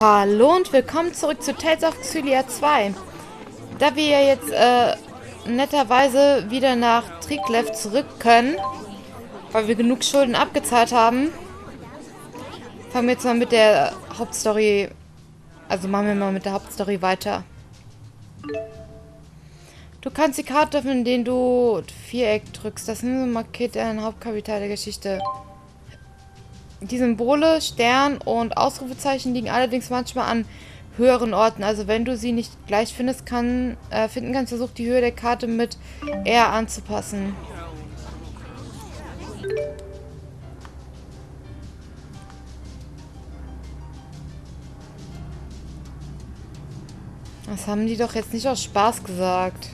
Hallo und willkommen zurück zu Tales of Xillia 2. Da wir ja jetzt netterweise wieder nach Triglav zurück können, weil wir genug Schulden abgezahlt haben, fangen wir jetzt mal mit der Hauptstory, also machen wir mal mit der Hauptstory weiter. Du kannst die Karte öffnen, indem du Viereck drückst. Das markiert ein Hauptkapital der Geschichte. Die Symbole, Stern und Ausrufezeichen liegen allerdings manchmal an höheren Orten. Also wenn du sie nicht gleich finden kannst, versuch die Höhe der Karte mit R anzupassen. Das haben die doch jetzt nicht aus Spaß gesagt.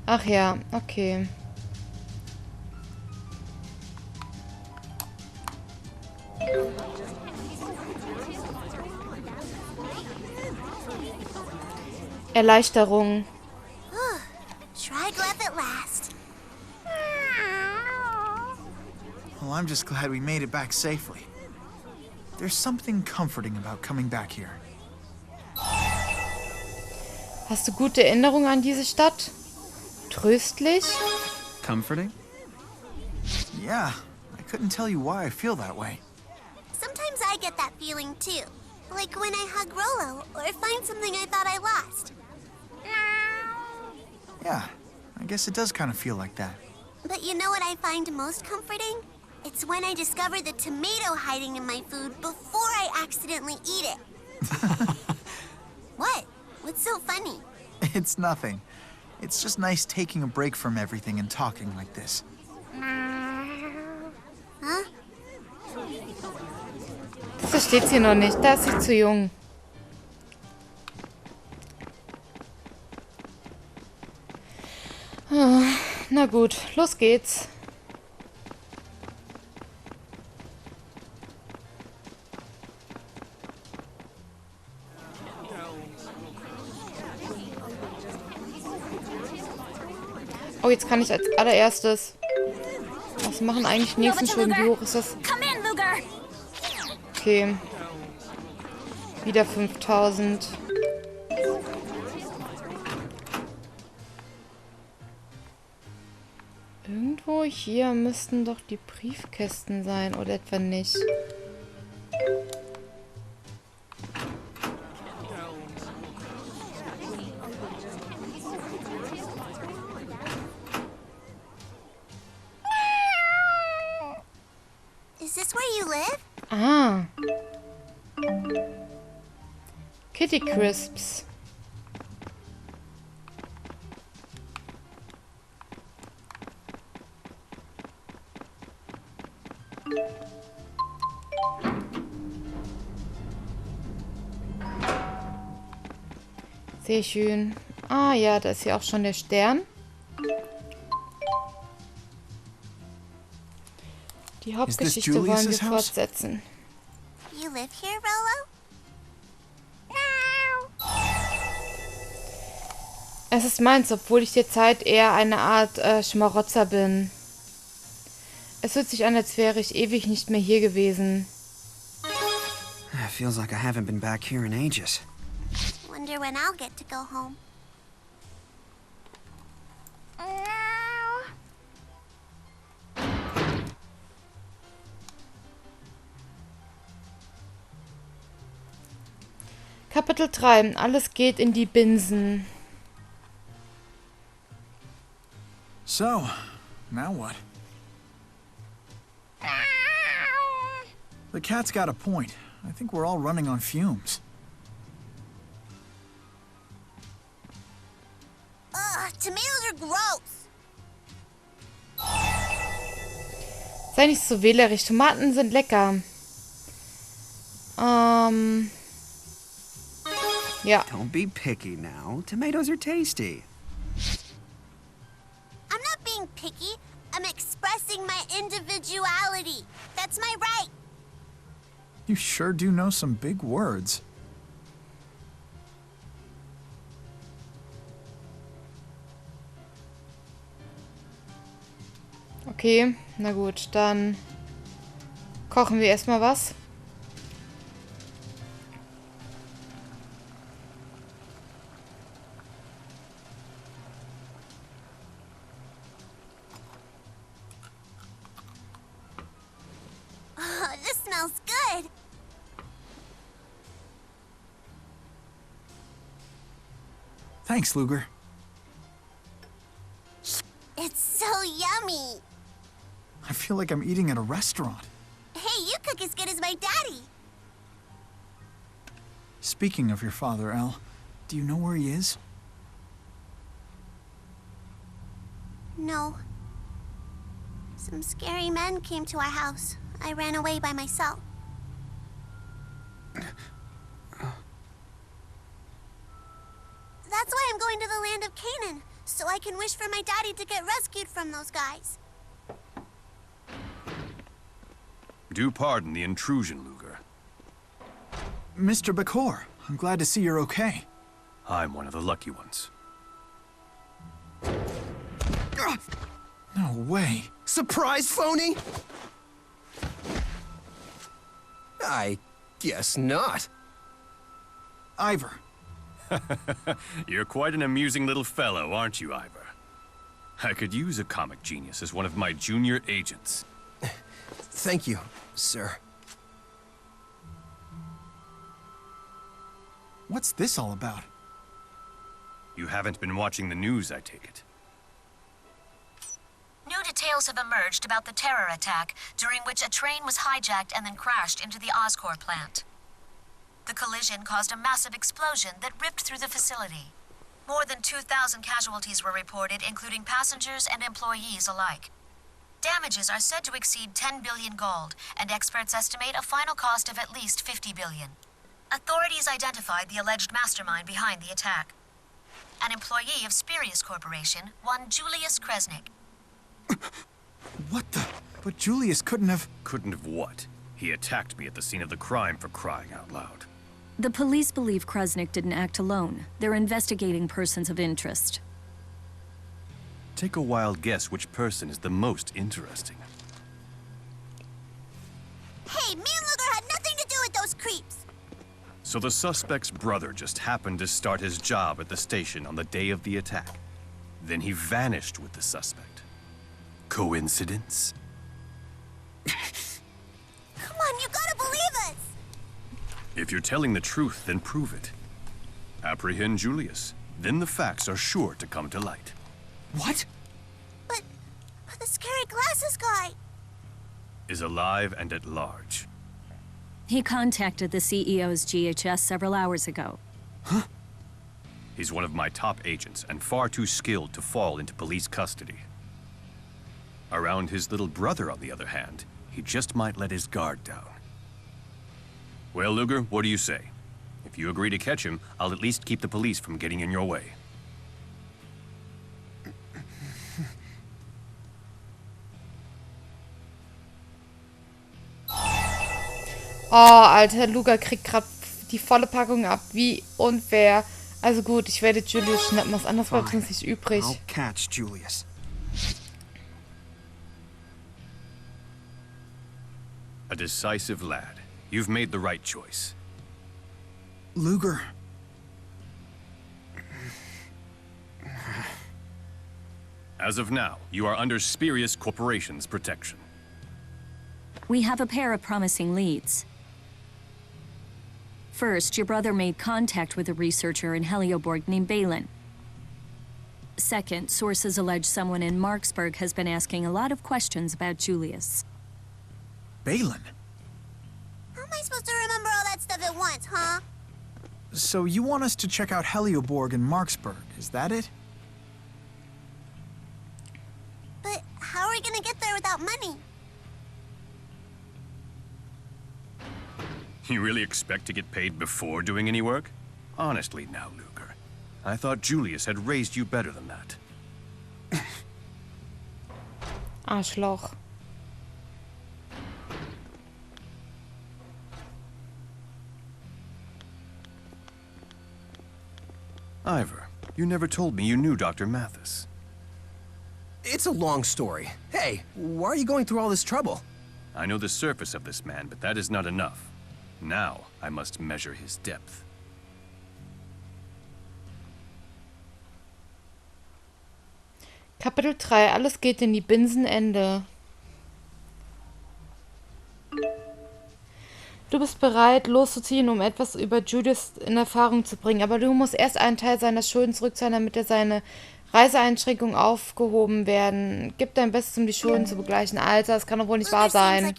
Ach ja, okay. Erleichterung. Well, I'm just glad we made it back safely. There's something comforting about coming back here. Hast du gute Erinnerungen an diese Stadt? Tröstlich? Comforting? Yeah, I couldn't tell you why I feel that way. Sometimes I get that feeling too. Like when I hug Rollo or find something I thought I lost. Yeah, I guess it does kind of feel like that. But you know what I find most comforting? It's when I discover the tomato hiding in my food before I accidentally eat it. What? What's so funny? It's nothing. It's just nice taking a break from everything and talking like this. Huh? Das versteht sie noch nicht. Da ist sie zu jung. Na gut, los geht's. Oh, jetzt kann ich als allererstes... Was machen eigentlich die nächsten Schulden? Wie hoch ist das? Okay. Wieder 5000. Irgendwo hier müssten doch die Briefkästen sein, oder etwa nicht? Is this where you live? Ah. Kitty Crisps. Sehr schön. Ah ja, da ist ja auch schon der Stern. Die Hauptgeschichte wollen wir fortsetzen. You live here, Rollo? Es ist meins, obwohl ich derzeit eher eine Art Schmarotzer bin. Es fühlt sich an, als wäre ich ewig nicht mehr hier gewesen. It feels like I haven't been back here in ages. Wonder when I'll get to go home. Kapitel 3. Alles geht in die Binsen. So, now what? The cat's got a point. I think we're all running on fumes. Ugh, tomatoes are gross. Sei nicht so wählerisch. Tomaten sind lecker. Ja. Don't be picky now. Tomatoes are tasty. I'm not being picky. I'm expressing my individuality. That's my right. You sure do know some big words. Okay, na gut, dann kochen wir erstmal was. Oh, this smells good. Thanks, Ludger. It's so yummy. I feel like I'm eating at a restaurant. Hey, you cook as good as my daddy. Speaking of your father, Elle, do you know where he is? No. Some scary men came to our house. I ran away by myself. That's why I'm going to the land of Canaan, so I can wish for my daddy to get rescued from those guys. Do pardon the intrusion, Ludger. Mr. Bakor, I'm glad to see you're okay. I'm one of the lucky ones. No way. Surprise, phony? I guess not. Ivor. You're quite an amusing little fellow, aren't you, Ivor? I could use a comic genius as one of my junior agents. Thank you, sir. What's this all about? You haven't been watching the news, I take it. New details have emerged about the terror attack, during which a train was hijacked and then crashed into the Oscorp plant. The collision caused a massive explosion that ripped through the facility. More than 2,000 casualties were reported, including passengers and employees alike. Damages are said to exceed 10 billion gold, and experts estimate a final cost of at least 50 billion. Authorities identified the alleged mastermind behind the attack. An employee of Spurious Corporation, one Julius Kresnik. What the? But Julius couldn't have... Couldn't have what? He attacked me at the scene of the crime, for crying out loud. The police believe Kresnik didn't act alone. They're investigating persons of interest. Take a wild guess which person is the most interesting. Hey, me and Ludger had nothing to do with those creeps. So the suspect's brother just happened to start his job at the station on the day of the attack. Then he vanished with the suspect. Coincidence? Come on, you gotta believe us. If you're telling the truth, then prove it. Apprehend Julius. Then the facts are sure to come to light. What? But the scary glasses guy. Is alive and at large. He contacted the CEO's GHS several hours ago. He's one of my top agents and far too skilled to fall into police custody. Around his little brother, on the other hand, he just might let his guard down. Well, Ludger, what do you say? If you agree to catch him, I'll at least keep the police from getting in your way. Oh, Alter, Ludger kriegt gerade die volle Packung ab. Wie unfair. Also gut, ich werde Julius schnappen. Was anderes bleibt uns nicht übrig. I'll catch Julius. A decisive lad. You've made the right choice. Ludger. As of now, you are under Spurious Corporation's protection. We have a pair of promising leads. First, your brother made contact with a researcher in Helioborg named Balin. Second, sources allege someone in Marksburg has been asking a lot of questions about Julius. Balin? How am I supposed to remember all that stuff at once, huh? So you want us to check out Helioborg and Marksburg, is that it? But how are we gonna get there without money? You really expect to get paid before doing any work? Honestly now, Ludger. I thought Julius had raised you better than that. Arschloch. Ivor, you never told me you knew Dr. Mathis. It's a long story. Hey, why are you going through all this trouble? I know the surface of this man, but that is not enough. Now, I must measure his depth. Kapitel 3. Alles geht in die Binsenende. Du bist bereit, loszuziehen, um etwas über Julius in Erfahrung zu bringen, aber du musst erst einen Teil seiner Schulden zurückzahlen, damit seine Reiseeinschränkungen aufgehoben werden. Gib dein Bestes, um die Schulden zu begleichen. Alter, das kann doch wohl nicht wahr sein.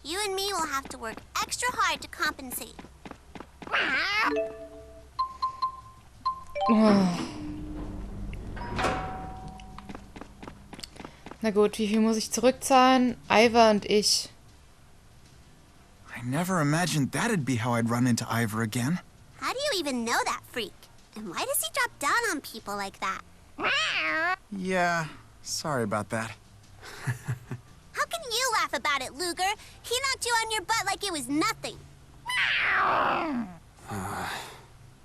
You and me will have to work extra hard to compensate. Na gut, wie viel muss ich zurückzahlen? Ivor und ich. I never imagined that'd be how I'd run into Ivor again. How do you even know that freak? And why does he drop down on people like that? Yeah, sorry about that. How can you laugh about it, Ludger? He knocked you on your butt like it was nothing.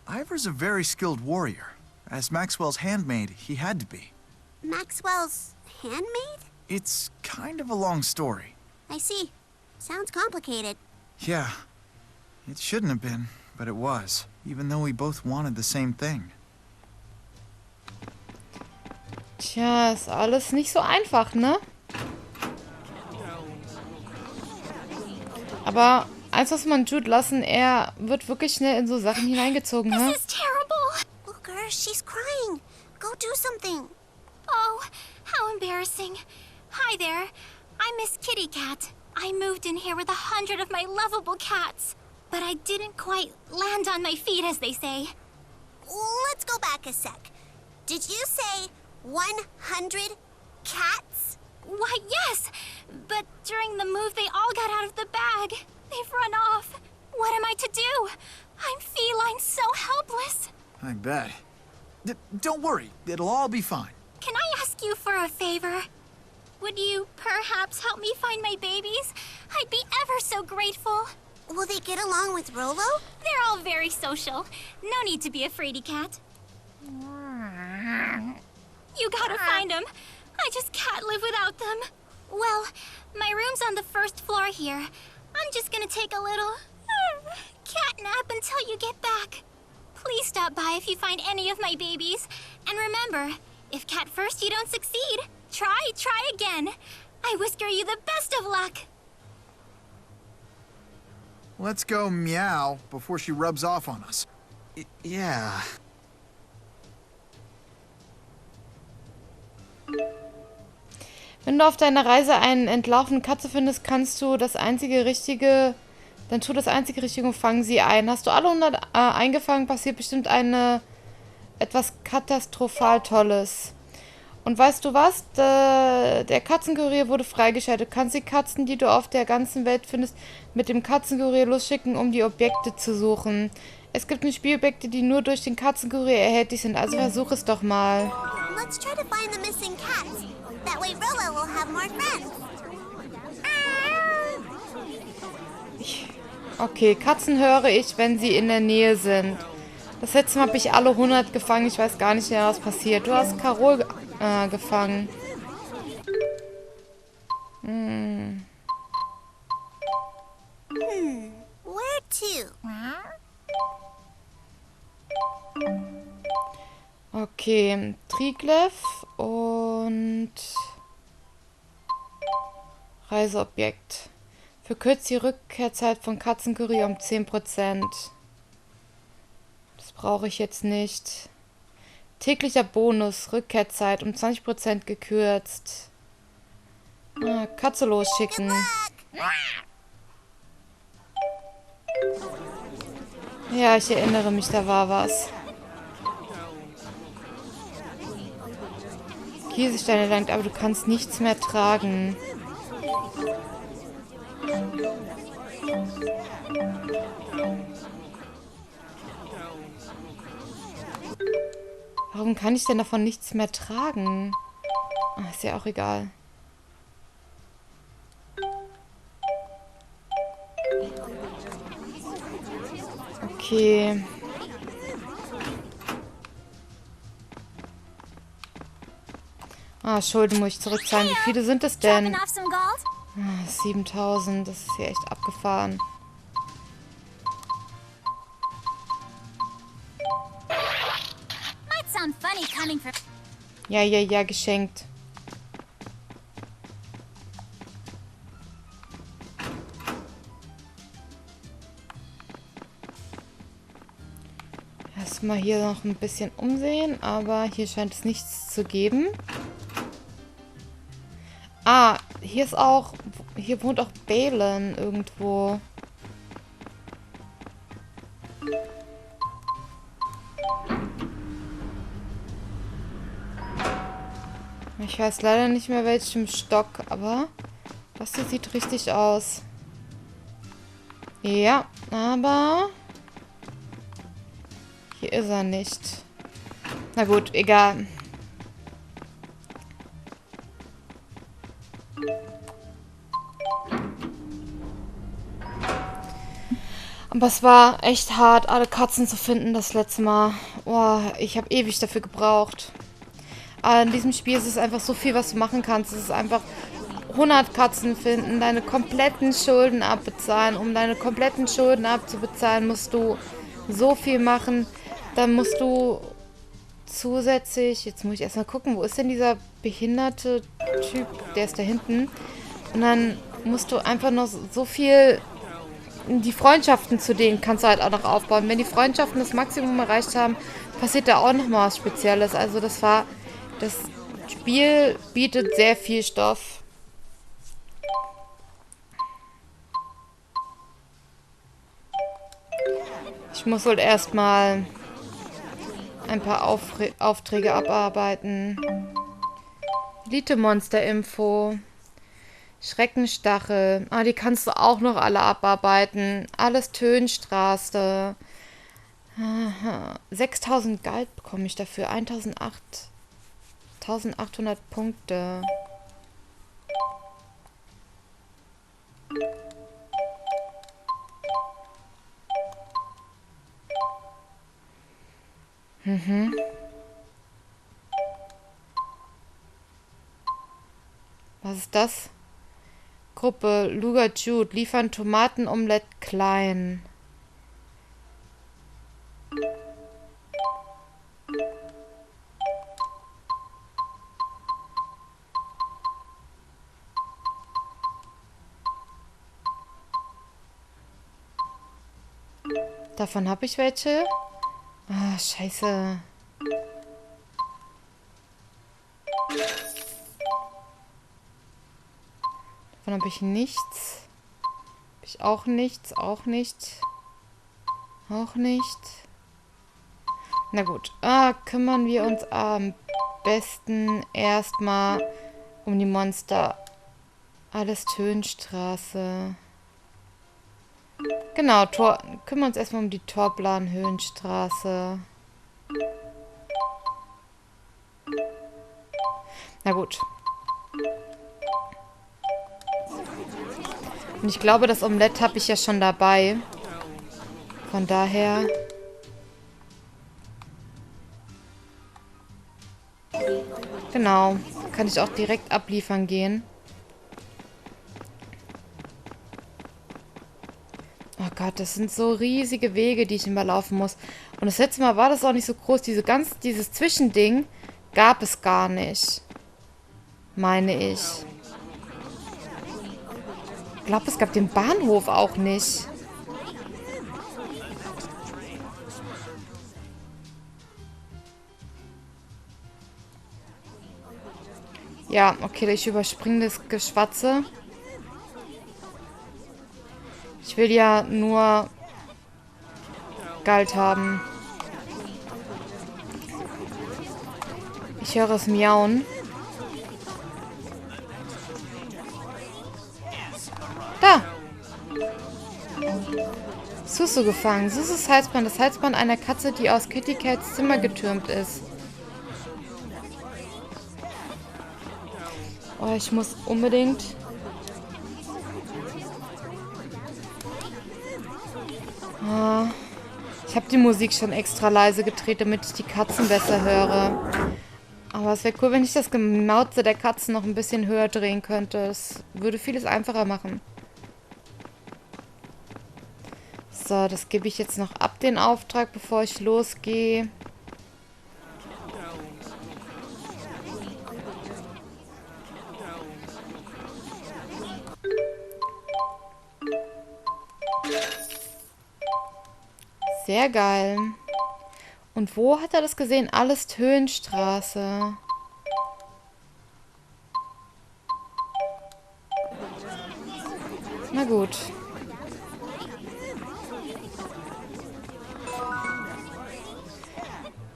Ivor's a very skilled warrior. As Maxwell's handmaid, he had to be. Maxwell's handmaid? It's kind of a long story. I see. Sounds complicated. Yeah, it shouldn't have been, but it was, even though we both wanted the same thing. Tja, ist alles nicht so einfach, ne? Aber eins muss man Jude lassen, er wird wirklich schnell in so Sachen hineingezogen, ne? This is terrible! Ludger, she's crying. Go do something. Oh, how embarrassing. Hi there. I'm Miss Kitty Cat. I moved in here with 100 of my lovable cats. But I didn't quite land on my feet, as they say. Let's go back a sec. Did you say 100 cats? Why, yes! But during the move, they all got out of the bag. They've run off. What am I to do? I'm feline, so helpless. I bet. Don't worry, it'll all be fine. Can I ask you for a favor? Would you perhaps help me find my babies? I'd be ever so grateful. Will they get along with Rolo? They're all very social. No need to be a fraidy cat. You gotta find them. I just can't live without them. Well, my room's on the first floor here. I'm just gonna take a little cat nap until you get back. Please stop by if you find any of my babies. And remember, if cat first you don't succeed, try again. I whisker you the best of luck. Let's go meow before she rubs off on us. Yeah. Wenn du auf deiner Reise eine entlaufene Katze findest, dann tu das einzige Richtige und fang sie ein. Hast du alle 100 eingefangen, passiert bestimmt etwas katastrophal Tolles. Und weißt du was? Der Katzenkurier wurde freigeschaltet. Du kannst die Katzen, die du auf der ganzen Welt findest, mit dem Katzenkurier losschicken, um die Objekte zu suchen. Es gibt Spielobjekte, die nur durch den Katzenkurier erhältlich sind, also versuch es doch mal. Let's try to find the missing cats. That way Rolo will have more friends. Okay, Katzen höre ich, wenn sie in der Nähe sind. Das letzte Mal habe ich alle 100 gefangen. Ich weiß gar nicht mehr, was passiert. Du hast Carol gefangen. Where to? Okay, Triglev und Reiseobjekt. Verkürzt die Rückkehrzeit von Katzenkurier um 10%. Das brauche ich jetzt nicht. Täglicher Bonus, Rückkehrzeit um 20% gekürzt. Katze losschicken. Ja, ich erinnere mich, da war was. Kieselsteine langt, aber du kannst nichts mehr tragen. Warum kann ich denn davon nichts mehr tragen? Ach, ist ja auch egal. Okay. Ah, Schulden muss ich zurückzahlen. Wie viele sind es denn? Dropping off some gold? 7.000. Das ist hier echt abgefahren. Might sound funny coming from... Ja, geschenkt. Erstmal hier noch ein bisschen umsehen, aber hier scheint es nichts zu geben. Ah, hier ist auch... Hier wohnt auch Balen irgendwo. Ich weiß leider nicht mehr welchem Stock, aber das hier sieht richtig aus. Ja, aber hier ist er nicht. Na gut, egal. Aber es war echt hart, alle Katzen zu finden das letzte Mal. Oh, ich habe ewig dafür gebraucht. Aber in diesem Spiel ist es einfach so viel, was du machen kannst. Es ist einfach 100 Katzen finden, deine kompletten Schulden abbezahlen. Um deine kompletten Schulden abzubezahlen, musst du so viel machen. Dann musst du zusätzlich... Jetzt muss ich erstmal gucken, wo ist denn dieser behinderte Typ? Der ist da hinten. Und dann musst du einfach noch so viel... Die Freundschaften zu denen kannst du halt auch noch aufbauen. Wenn die Freundschaften das Maximum erreicht haben, passiert da auch noch mal was Spezielles. Also das Spiel bietet sehr viel Stoff. Ich muss wohl erstmal ein paar Aufträge abarbeiten. Elite-Monster-Info. Schreckenstachel. Ah, die kannst du auch noch alle abarbeiten. Alles Tönstraße. 6.000 Geld bekomme ich dafür. 1.800 Punkte. Was ist das? Gruppe Ludger Jude liefern Tomatenomelett klein. Davon habe ich welche. Ah, scheiße. Davon habe ich nichts. Habe ich auch nichts. Auch nicht. Auch nicht. Na gut. Kümmern wir uns am besten erstmal um die Monster. Alles Tönstraße. Genau, kümmern wir uns erstmal um die Torplan-Höhenstraße. Na gut. Und ich glaube, das Omelett habe ich ja schon dabei. Von daher... Genau. Kann ich auch direkt abliefern gehen. Oh Gott, das sind so riesige Wege, die ich immer laufen muss. Und das letzte Mal war das auch nicht so groß. Dieses Zwischending gab es gar nicht. Meine ich. Ich glaube, es gab den Bahnhof auch nicht. Ja, okay, ich überspringe das Geschwatze. Ich will ja nur Geld haben. Ich höre es miauen. Da! Susu gefangen. Susus Halsband. Das Halsband einer Katze, die aus Kitty Cats Zimmer getürmt ist. Oh, ich muss unbedingt... Ich habe die Musik schon extra leise gedreht, damit ich die Katzen besser höre. Aber es wäre cool, wenn ich das Gemauze der Katzen noch ein bisschen höher drehen könnte. Das würde vieles einfacher machen. So, das gebe ich jetzt noch ab, den Auftrag, bevor ich losgehe. Sehr geil. Und wo hat er das gesehen? Alles Höhenstraße. Na gut.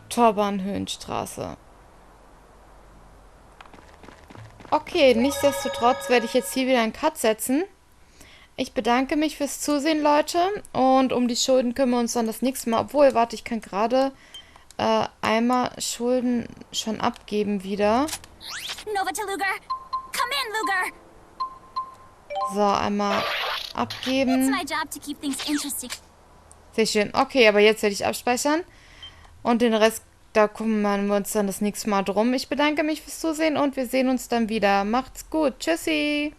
Torbahn-Höhenstraße. Okay, nichtsdestotrotz werde ich jetzt hier wieder einen Cut setzen. Ich bedanke mich fürs Zusehen, Leute. Und um die Schulden kümmern wir uns dann das nächste Mal. Obwohl, warte, ich kann gerade einmal Schulden schon abgeben wieder. Nova to Ludger. Come in, Ludger. So, einmal abgeben. It's my job to keep things interesting. Sehr schön. Okay, aber jetzt werde ich abspeichern. Und den Rest, da kümmern wir uns dann das nächste Mal drum. Ich bedanke mich fürs Zusehen und wir sehen uns dann wieder. Macht's gut. Tschüssi.